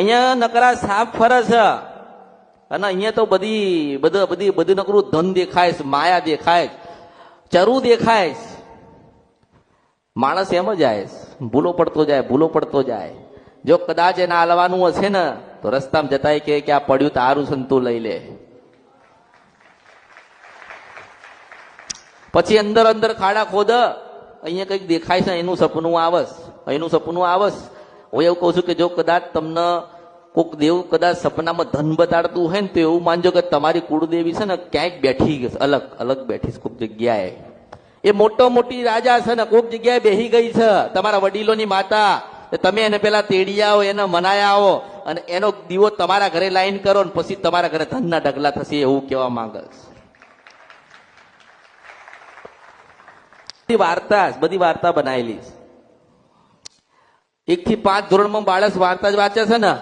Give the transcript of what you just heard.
અહીંયા નકરા સાપ ફરે છે અને અહીંયા તો બધી નકરું ધન દેખાય છે, માયા દેખાય છે, ચરુ દેખાય છે. માણસ એમ જ જાય, ભૂલો પડતો જાય. જો કદાચ એને હાલવાનું હશે ને તો રસ્તામાં જતા કે આ પડ્યું તારું છે ને તું લઈ લે. પછી અંદર ખાડા ખોદ, અહીંયા કંઈક દેખાય છે, એનું સપનું આવસ. હું એવું કહું છું કે જો કદાચ તમને કોઈક દેવ કદાચ સપનામાં ધન બતાડતું હોય ને તો એવું માનજો કે તમારી કુળદેવી છે ને ક્યાંક બેઠી ગઈ, અલગ બેઠી છે કોઈક જગ્યાએ. એ મોટી રાજા છે ને કોઈક જગ્યાએ બેહી ગઈ છે, તમારા વડીલોની માતા. તમે એને પેલા તેડી આવો, એને મનાયા આવો અને એનો દીવો તમારા ઘરે લાઈન કરો ને પછી તમારા ઘરે ધનના ઢગલા થશે, એવું કહેવા માંગે છે. બધી વાર્તા બનાવેલી છે. 1 થી 5 ધોરણમાં બાળક વાર્તા જ વાંચે છે ને